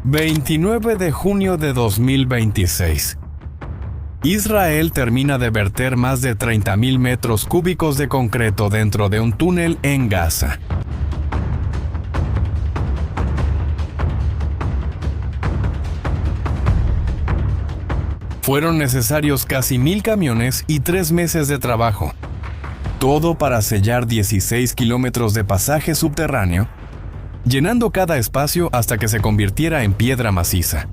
29 de junio de 2026. Israel termina de verter más de 30.000 metros cúbicos de concreto dentro de un túnel en Gaza. Fueron necesarios casi 1.000 camiones y 3 meses de trabajo. Todo para sellar 16 kilómetros de pasaje subterráneo, llenando cada espacio hasta que se convirtiera en piedra maciza.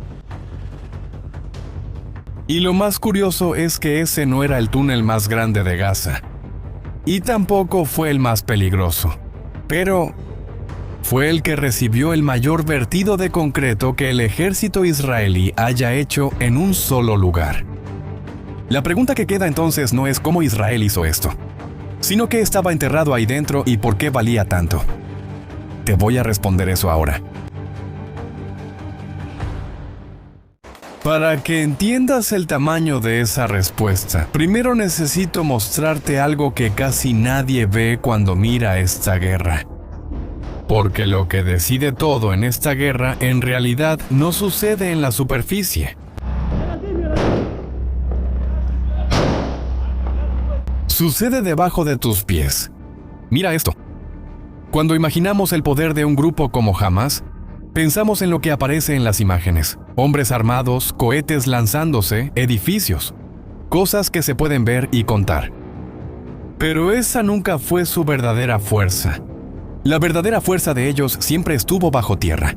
Y lo más curioso es que ese no era el túnel más grande de Gaza. Y tampoco fue el más peligroso. Pero fue el que recibió el mayor vertido de concreto que el ejército israelí haya hecho en un solo lugar. La pregunta que queda entonces no es cómo Israel hizo esto, sino qué estaba enterrado ahí dentro y por qué valía tanto. Te voy a responder eso ahora. Para que entiendas el tamaño de esa respuesta, primero necesito mostrarte algo que casi nadie ve cuando mira esta guerra. Porque lo que decide todo en esta guerra en realidad no sucede en la superficie. Sucede debajo de tus pies. Mira esto. Cuando imaginamos el poder de un grupo como Hamas, pensamos en lo que aparece en las imágenes. Hombres armados, cohetes lanzándose, edificios. Cosas que se pueden ver y contar. Pero esa nunca fue su verdadera fuerza. La verdadera fuerza de ellos siempre estuvo bajo tierra.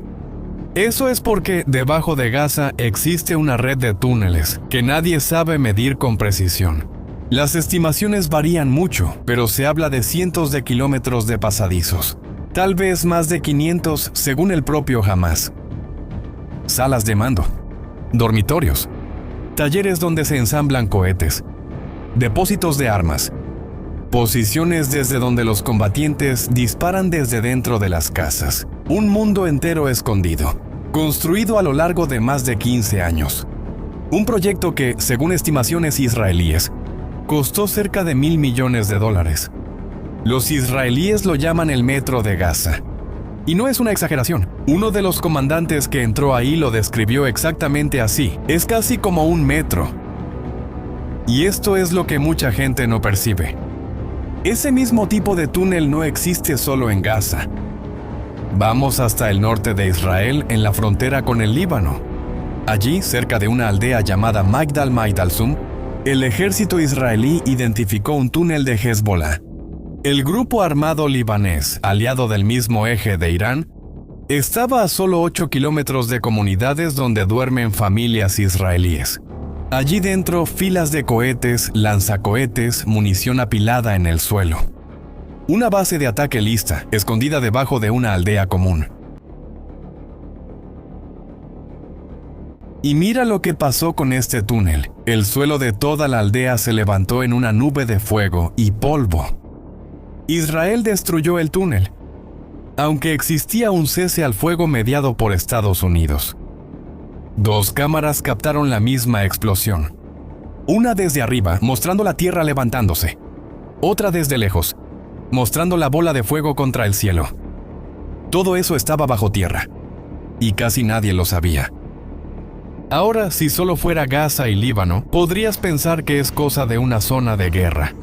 Eso es porque debajo de Gaza existe una red de túneles que nadie sabe medir con precisión. Las estimaciones varían mucho, pero se habla de cientos de kilómetros de pasadizos. Tal vez más de 500 según el propio Hamas. Salas de mando, dormitorios, talleres donde se ensamblan cohetes, depósitos de armas, posiciones desde donde los combatientes disparan desde dentro de las casas. Un mundo entero escondido, construido a lo largo de más de 15 años. Un proyecto que, según estimaciones israelíes, costó cerca de $1.000 millones. Los israelíes lo llaman el Metro de Gaza. Y no es una exageración. Uno de los comandantes que entró ahí lo describió exactamente así. Es casi como un metro. Y esto es lo que mucha gente no percibe. Ese mismo tipo de túnel no existe solo en Gaza. Vamos hasta el norte de Israel, en la frontera con el Líbano. Allí, cerca de una aldea llamada Magdal Maidalsum, el ejército israelí identificó un túnel de Hezbollah. El grupo armado libanés, aliado del mismo eje de Irán, estaba a solo 8 kilómetros de comunidades donde duermen familias israelíes. Allí dentro, filas de cohetes, lanzacohetes, munición apilada en el suelo. Una base de ataque lista, escondida debajo de una aldea común. Y mira lo que pasó con este túnel. El suelo de toda la aldea se levantó en una nube de fuego y polvo. Israel destruyó el túnel, aunque existía un cese al fuego mediado por Estados Unidos. 2 cámaras captaron la misma explosión. Una desde arriba, mostrando la tierra levantándose. Otra desde lejos, mostrando la bola de fuego contra el cielo. Todo eso estaba bajo tierra, y casi nadie lo sabía. Ahora, si solo fuera Gaza y Líbano, podrías pensar que es cosa de una zona de guerra,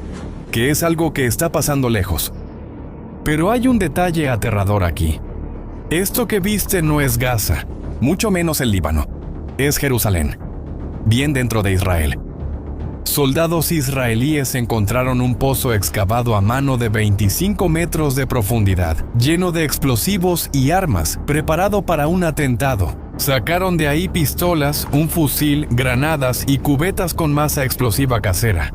que es algo que está pasando lejos. Pero hay un detalle aterrador aquí. Esto que viste no es Gaza, mucho menos el Líbano. Es Jerusalén, bien dentro de Israel. Soldados israelíes encontraron un pozo excavado a mano de 25 metros de profundidad, lleno de explosivos y armas, preparado para un atentado. Sacaron de ahí pistolas, un fusil, granadas y cubetas con masa explosiva casera.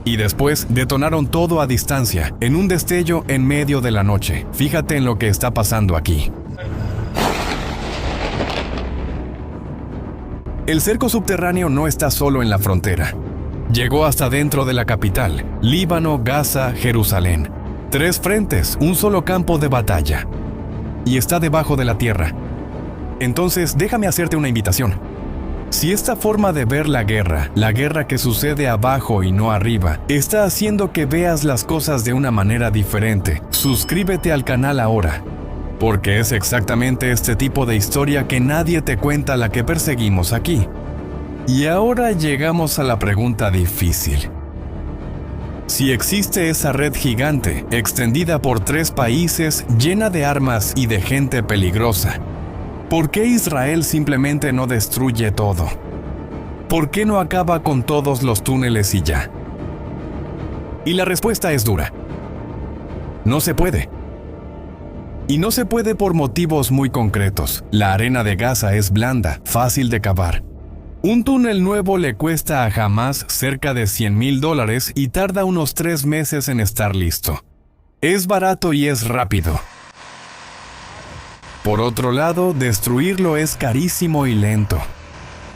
Y después detonaron todo a distancia, en un destello en medio de la noche. Fíjate en lo que está pasando aquí. El cerco subterráneo no está solo en la frontera. Llegó hasta dentro de la capital, Líbano, Gaza, Jerusalén. 3 frentes, un solo campo de batalla. Y está debajo de la tierra. Entonces, déjame hacerte una invitación. Si esta forma de ver la guerra que sucede abajo y no arriba, está haciendo que veas las cosas de una manera diferente, suscríbete al canal ahora. porque es exactamente este tipo de historia que nadie te cuenta la que perseguimos aquí. Y ahora llegamos a la pregunta difícil. Si existe esa red gigante, extendida por 3 países, llena de armas y de gente peligrosa, ¿por qué Israel simplemente no destruye todo? ¿Por qué no acaba con todos los túneles y ya? Y la respuesta es dura. No se puede. Y no se puede por motivos muy concretos. La arena de Gaza es blanda, fácil de cavar. Un túnel nuevo le cuesta a Hamás cerca de $100,000 y tarda unos 3 meses en estar listo. Es barato y es rápido. Por otro lado, destruirlo es carísimo y lento.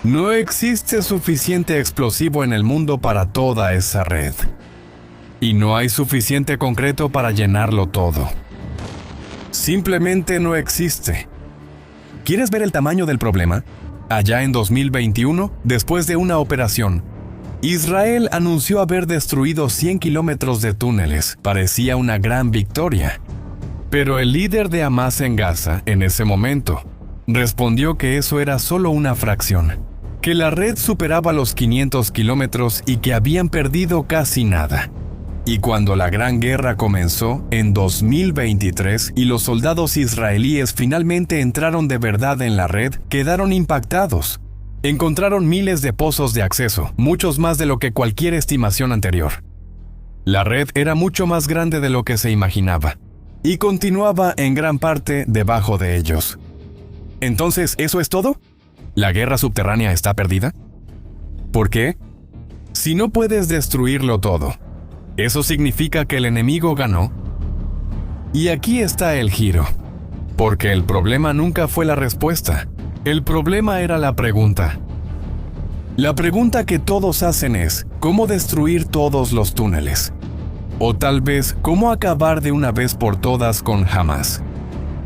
No existe suficiente explosivo en el mundo para toda esa red. Y no hay suficiente concreto para llenarlo todo. Simplemente no existe. ¿Quieres ver el tamaño del problema? Allá en 2021, después de una operación, Israel anunció haber destruido 100 kilómetros de túneles. Parecía una gran victoria. Pero el líder de Hamás en Gaza, en ese momento, respondió que eso era solo una fracción, que la red superaba los 500 kilómetros y que habían perdido casi nada. Y cuando la Gran Guerra comenzó, en 2023, y los soldados israelíes finalmente entraron de verdad en la red, quedaron impactados. Encontraron miles de pozos de acceso, muchos más de lo que cualquier estimación anterior. La red era mucho más grande de lo que se imaginaba, y continuaba en gran parte debajo de ellos. Entonces, ¿eso es todo? ¿La guerra subterránea está perdida? ¿Por qué? Si no puedes destruirlo todo, ¿eso significa que el enemigo ganó? Y aquí está el giro. Porque el problema nunca fue la respuesta. El problema era la pregunta. La pregunta que todos hacen es, ¿cómo destruir todos los túneles? O tal vez, ¿cómo acabar de una vez por todas con Hamás?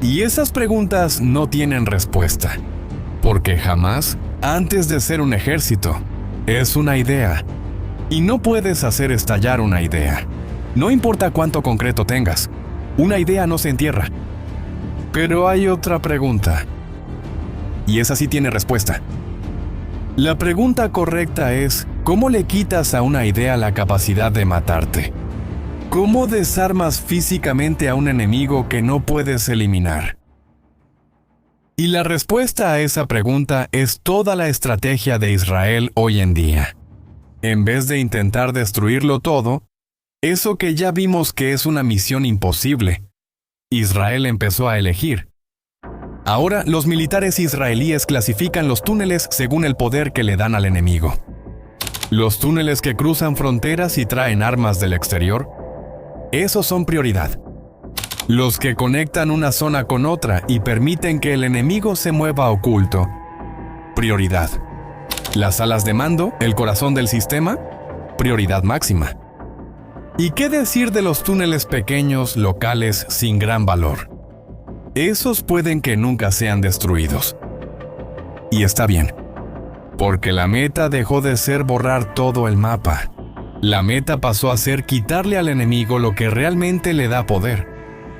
Y esas preguntas no tienen respuesta. Porque Hamás, antes de ser un ejército, es una idea. Y no puedes hacer estallar una idea. No importa cuánto concreto tengas, una idea no se entierra. Pero hay otra pregunta. Y esa sí tiene respuesta. La pregunta correcta es, ¿cómo le quitas a una idea la capacidad de matarte? ¿Cómo desarmas físicamente a un enemigo que no puedes eliminar? Y la respuesta a esa pregunta es toda la estrategia de Israel hoy en día. En vez de intentar destruirlo todo, eso que ya vimos que es una misión imposible, Israel empezó a elegir. Ahora los militares israelíes clasifican los túneles según el poder que le dan al enemigo. Los túneles que cruzan fronteras y traen armas del exterior, esos son prioridad. Los que conectan una zona con otra y permiten que el enemigo se mueva oculto, prioridad. Las salas de mando, el corazón del sistema, prioridad máxima. ¿Y qué decir de los túneles pequeños, locales, sin gran valor? Esos pueden que nunca sean destruidos. Y está bien, porque la meta dejó de ser borrar todo el mapa. La meta pasó a ser quitarle al enemigo lo que realmente le da poder.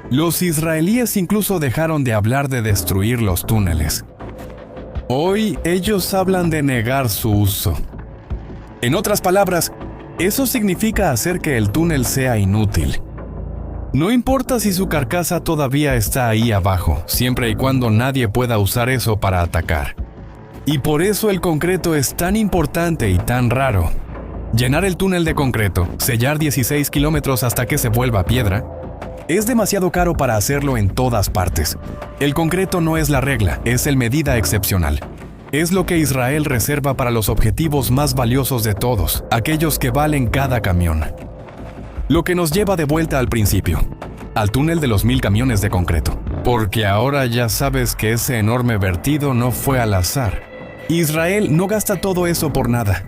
Los israelíes incluso dejaron de hablar de destruir los túneles. Hoy ellos hablan de negar su uso. En otras palabras, eso significa hacer que el túnel sea inútil. No importa si su carcasa todavía está ahí abajo, siempre y cuando nadie pueda usar eso para atacar. Y por eso el concreto es tan importante y tan raro. Llenar el túnel de concreto, sellar 16 kilómetros hasta que se vuelva piedra, es demasiado caro para hacerlo en todas partes. El concreto no es la regla, es el medida excepcional. Es lo que Israel reserva para los objetivos más valiosos de todos, aquellos que valen cada camión. Lo que nos lleva de vuelta al principio, al túnel de los 1000 camiones de concreto. Porque ahora ya sabes que ese enorme vertido no fue al azar. Israel no gasta todo eso por nada.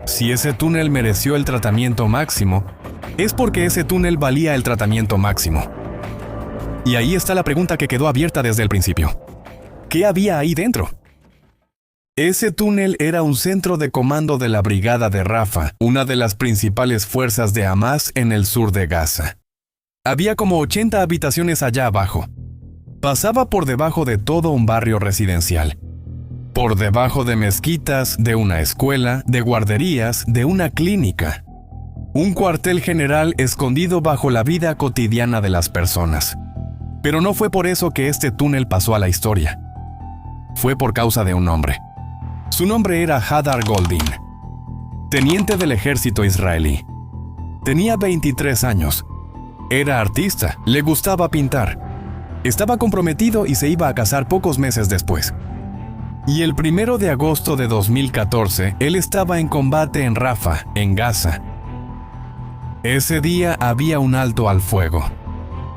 Si ese túnel mereció el tratamiento máximo, es porque ese túnel valía el tratamiento máximo. Y ahí está la pregunta que quedó abierta desde el principio. ¿Qué había ahí dentro? Ese túnel era un centro de comando de la Brigada de Rafa, una de las principales fuerzas de Hamás en el sur de Gaza. Había como 80 habitaciones allá abajo, Pasaba por debajo de todo un barrio residencial. Por debajo de mezquitas, de una escuela, de guarderías, de una clínica. Un cuartel general escondido bajo la vida cotidiana de las personas. Pero no fue por eso que este túnel pasó a la historia. Fue por causa de un hombre. Su nombre era Hadar Goldin, teniente del ejército israelí. Tenía 23 años. Era artista, le gustaba pintar. Estaba comprometido y se iba a casar pocos meses después. Y el 1 de agosto de 2014, él estaba en combate en Rafa, en Gaza. Ese día había un alto al fuego.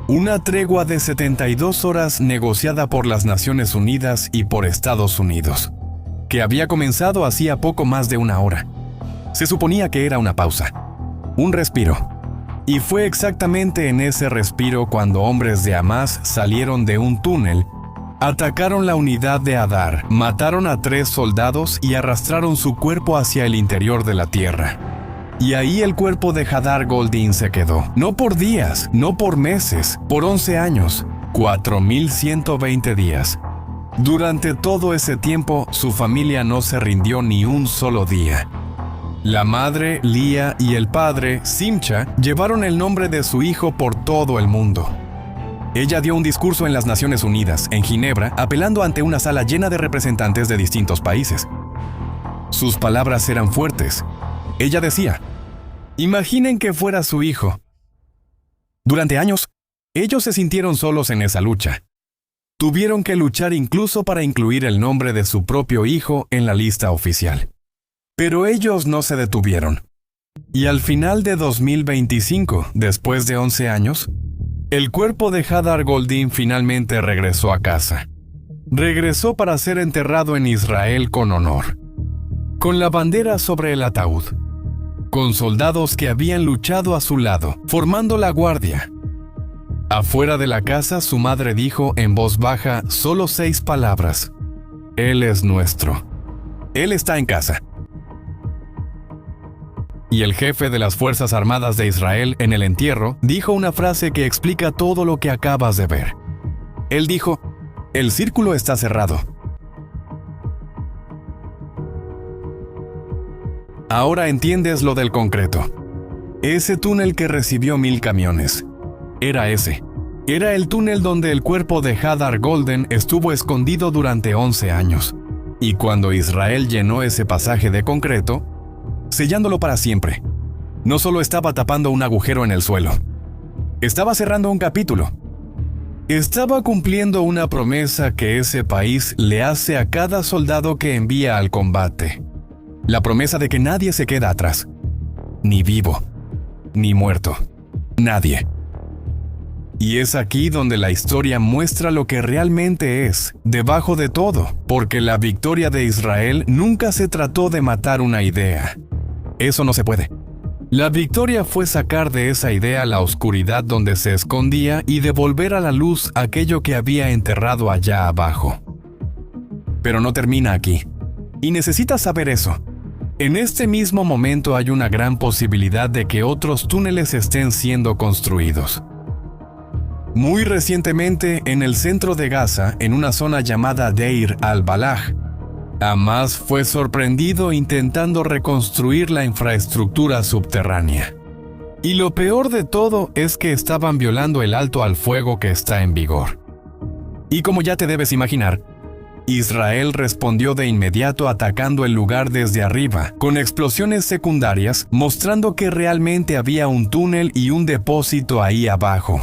Una tregua de 72 horas negociada por las Naciones Unidas y por Estados Unidos, que había comenzado hacía poco más de una hora. Se suponía que era una pausa, un respiro. Y fue exactamente en ese respiro cuando hombres de Hamás salieron de un túnel, atacaron la unidad de Hadar, mataron a 3 soldados y arrastraron su cuerpo hacia el interior de la tierra. Y ahí el cuerpo de Hadar Goldin se quedó. No por días, no por meses, por 11 años, 4.120 días. Durante todo ese tiempo, su familia no se rindió ni un solo día. La madre, Lía, y el padre, Simcha, llevaron el nombre de su hijo por todo el mundo. Ella dio un discurso en las Naciones Unidas, en Ginebra, apelando ante una sala llena de representantes de distintos países. Sus palabras eran fuertes. Ella decía: imaginen que fuera su hijo. Durante años, ellos se sintieron solos en esa lucha. Tuvieron que luchar incluso para incluir el nombre de su propio hijo en la lista oficial. Pero ellos no se detuvieron. Y al final de 2025, después de 11 años, el cuerpo de Hadar Goldin finalmente regresó a casa. Regresó para ser enterrado en Israel con honor, con la bandera sobre el ataúd, con soldados que habían luchado a su lado, formando la guardia. Afuera de la casa, su madre dijo en voz baja solo 6 palabras: Él es nuestro. Él está en casa. Y el jefe de las Fuerzas Armadas de Israel en el entierro dijo una frase que explica todo lo que acabas de ver. Él dijo: el círculo está cerrado. Ahora entiendes lo del concreto. Ese túnel que recibió 1000 camiones. Era ese. Era el túnel donde el cuerpo de Hadar Goldin estuvo escondido durante 11 años. Y cuando Israel llenó ese pasaje de concreto, sellándolo para siempre, no solo estaba tapando un agujero en el suelo, estaba cerrando un capítulo. Estaba cumpliendo una promesa que ese país le hace a cada soldado que envía al combate. La promesa de que nadie se queda atrás. Ni vivo, ni muerto. Nadie. Y es aquí donde la historia muestra lo que realmente es, debajo de todo, porque la victoria de Israel nunca se trató de matar una idea. Eso no se puede. La victoria fue sacar de esa idea la oscuridad donde se escondía y devolver a la luz aquello que había enterrado allá abajo. Pero no termina aquí. Y necesitas saber eso. En este mismo momento hay una gran posibilidad de que otros túneles estén siendo construidos. Muy recientemente, en el centro de Gaza, en una zona llamada Deir al-Balaj, Hamás fue sorprendido intentando reconstruir la infraestructura subterránea. Y lo peor de todo es que estaban violando el alto al fuego que está en vigor. Y como ya te debes imaginar, Israel respondió de inmediato atacando el lugar desde arriba, con explosiones secundarias, mostrando que realmente había un túnel y un depósito ahí abajo.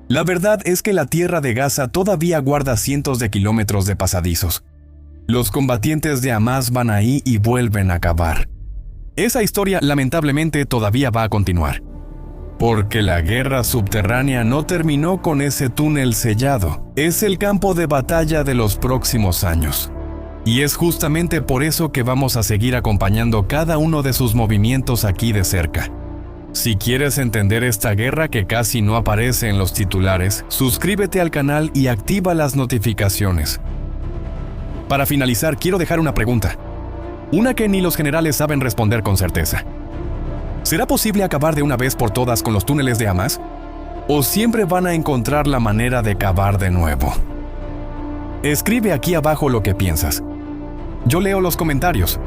La verdad es que la tierra de Gaza todavía guarda cientos de kilómetros de pasadizos. Los combatientes de Hamás van ahí y vuelven a cavar. Esa historia lamentablemente todavía va a continuar. Porque la guerra subterránea no terminó con ese túnel sellado. Es el campo de batalla de los próximos años. Y es justamente por eso que vamos a seguir acompañando cada uno de sus movimientos aquí de cerca. Si quieres entender esta guerra que casi no aparece en los titulares, suscríbete al canal y activa las notificaciones. Para finalizar, quiero dejar una pregunta. Una que ni los generales saben responder con certeza. ¿Será posible acabar de una vez por todas con los túneles de Hamas? ¿O siempre van a encontrar la manera de cavar de nuevo? Escribe aquí abajo lo que piensas. Yo leo los comentarios.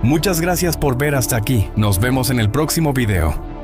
Muchas gracias por ver hasta aquí. Nos vemos en el próximo video.